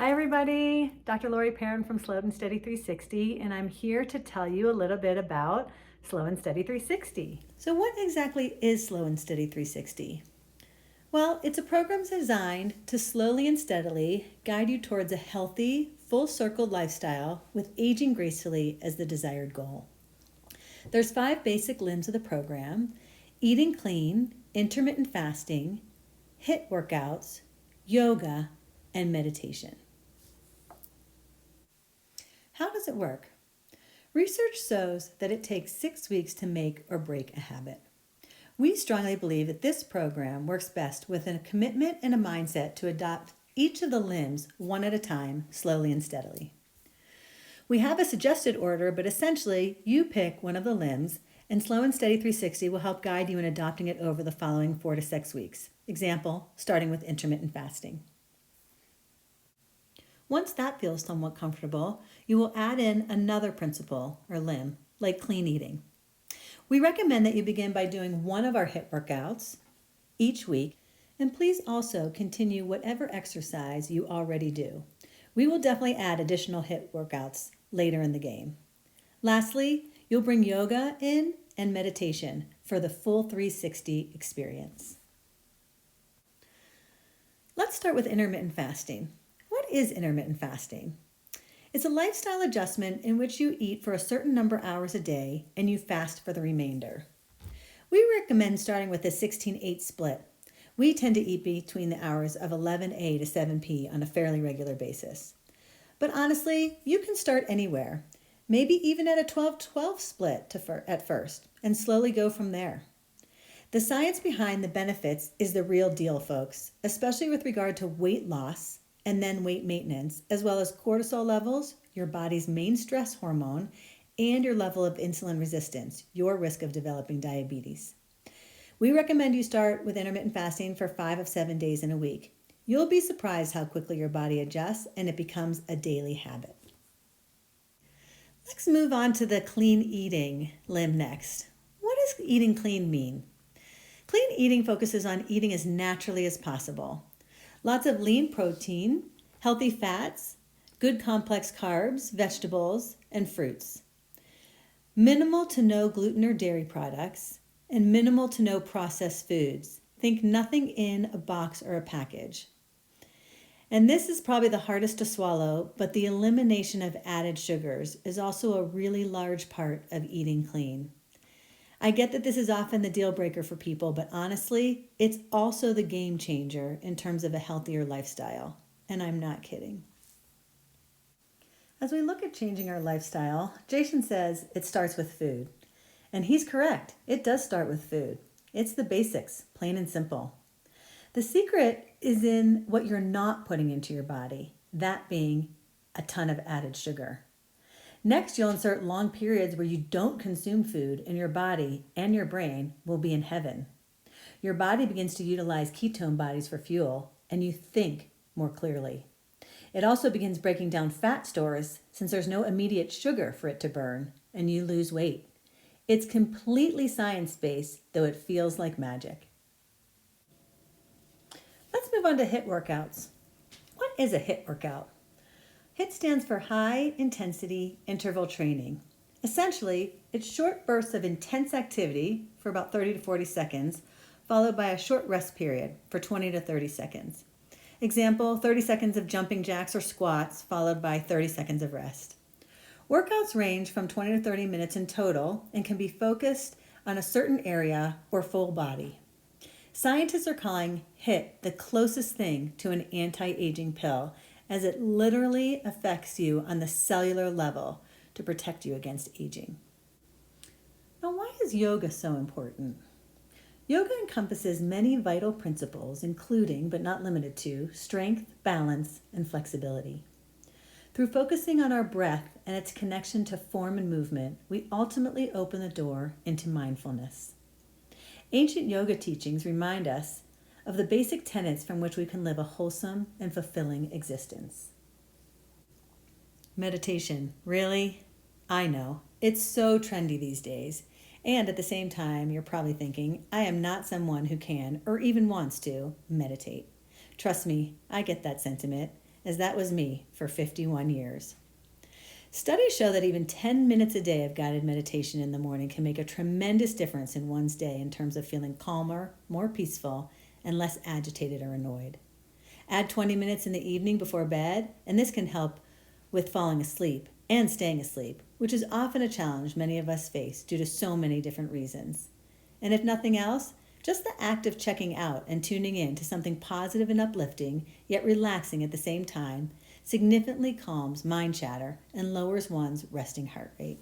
Hi everybody, Dr. Laurie Perrin from Slow and Steady 360, and I'm here to tell you a little bit about Slow and Steady 360. So what exactly is Slow and Steady 360? Well, it's a program designed to slowly and steadily guide you towards a healthy, full-circle lifestyle with aging gracefully as the desired goal. There's 5 basic limbs of the program: eating clean, intermittent fasting, HIIT workouts, yoga, and meditation. How does it work? Research shows that it takes 6 weeks to make or break a habit. We strongly believe that this program works best with a commitment and a mindset to adopt each of the limbs one at a time, slowly and steadily. We have a suggested order, but essentially you pick one of the limbs, and Slow and Steady 360 will help guide you in adopting it over the following 4 to 6 weeks. Example, starting with intermittent fasting. Once that feels somewhat comfortable, you will add in another principle or limb, like clean eating. We recommend that you begin by doing one of our HIIT workouts each week, and please also continue whatever exercise you already do. We will definitely add additional HIIT workouts later in the game. Lastly, you'll bring yoga in and meditation for the full 360 experience. Let's start with intermittent fasting. What is intermittent fasting? It's a lifestyle adjustment in which you eat for a certain number of hours a day and you fast for the remainder. We recommend starting with a 16-8 split. We tend to eat between the hours of 11 a to 7 p on a fairly regular basis. But honestly, you can start anywhere, maybe even at a 12-12 split at first, and slowly go from there. The science behind the benefits is the real deal, folks, especially with regard to weight loss and then weight maintenance, as well as cortisol levels, your body's main stress hormone, and your level of insulin resistance, your risk of developing diabetes. We recommend you start with intermittent fasting for 5 of 7 days in a week. You'll be surprised how quickly your body adjusts and it becomes a daily habit. Let's move on to the clean eating limb next. What does eating clean mean? Clean eating focuses on eating as naturally as possible. Lots of lean protein, healthy fats, good complex carbs, vegetables, and fruits. Minimal to no gluten or dairy products, and minimal to no processed foods. Think nothing in a box or a package. And this is probably the hardest to swallow, but the elimination of added sugars is also a really large part of eating clean. I get that this is often the deal breaker for people, but honestly, it's also the game changer in terms of a healthier lifestyle. And I'm not kidding. As we look at changing our lifestyle, Jason says it starts with food. And he's correct. It does start with food. It's the basics, plain and simple. The secret is in what you're not putting into your body, that being a ton of added sugar. Next, you'll insert long periods where you don't consume food, and your body and your brain will be in heaven. Your body begins to utilize ketone bodies for fuel, and you think more clearly. It also begins breaking down fat stores since there's no immediate sugar for it to burn, and you lose weight. It's completely science-based, though it feels like magic. Let's move on to HIIT workouts. What is a HIIT workout? HIIT stands for High Intensity Interval Training. Essentially, it's short bursts of intense activity for about 30 to 40 seconds, followed by a short rest period for 20 to 30 seconds. Example, 30 seconds of jumping jacks or squats, followed by 30 seconds of rest. Workouts range from 20 to 30 minutes in total and can be focused on a certain area or full body. Scientists are calling HIIT the closest thing to an anti-aging pill, as it literally affects you on the cellular level to protect you against aging. Now, why is yoga so important? Yoga encompasses many vital principles, including, but not limited to, strength, balance, and flexibility. Through focusing on our breath and its connection to form and movement, we ultimately open the door into mindfulness. Ancient yoga teachings remind us of the basic tenets from which we can live a wholesome and fulfilling existence. Meditation, really? I know, it's so trendy these days. And at the same time, you're probably thinking, I am not someone who can or even wants to meditate. Trust me, I get that sentiment. as that was me for 51 years. Studies show that even 10 minutes a day of guided meditation in the morning can make a tremendous difference in one's day in terms of feeling calmer, more peaceful, and less agitated or annoyed. Add 20 minutes in the evening before bed, and this can help with falling asleep and staying asleep, which is often a challenge many of us face due to so many different reasons. And if nothing else, just the act of checking out and tuning in to something positive and uplifting, yet relaxing at the same time, significantly calms mind chatter and lowers one's resting heart rate.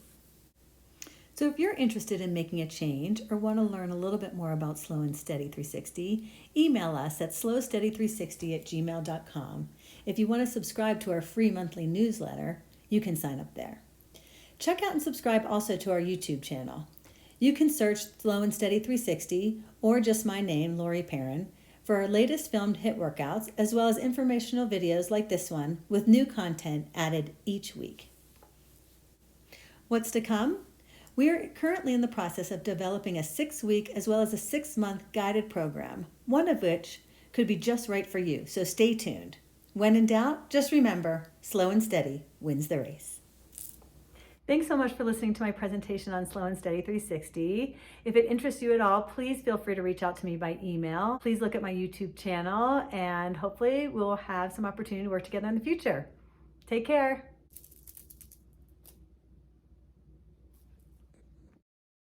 So if you're interested in making a change or want to learn a little bit more about Slow and Steady 360, email us at slowsteady360@gmail.com. If you want to subscribe to our free monthly newsletter, you can sign up there. Check out and subscribe also to our YouTube channel. You can search Slow and Steady 360 or just my name, Laurie Perrin, for our latest filmed HIIT workouts, as well as informational videos like this one with new content added each week. What's to come? We are currently in the process of developing a 6-week as well as a 6-month guided program, one of which could be just right for you, so stay tuned. When in doubt, just remember, slow and steady wins the race. Thanks so much for listening to my presentation on Slow and Steady 360. If it interests you at all, please feel free to reach out to me by email. Please look at my YouTube channel, and hopefully we'll have some opportunity to work together in the future. Take care.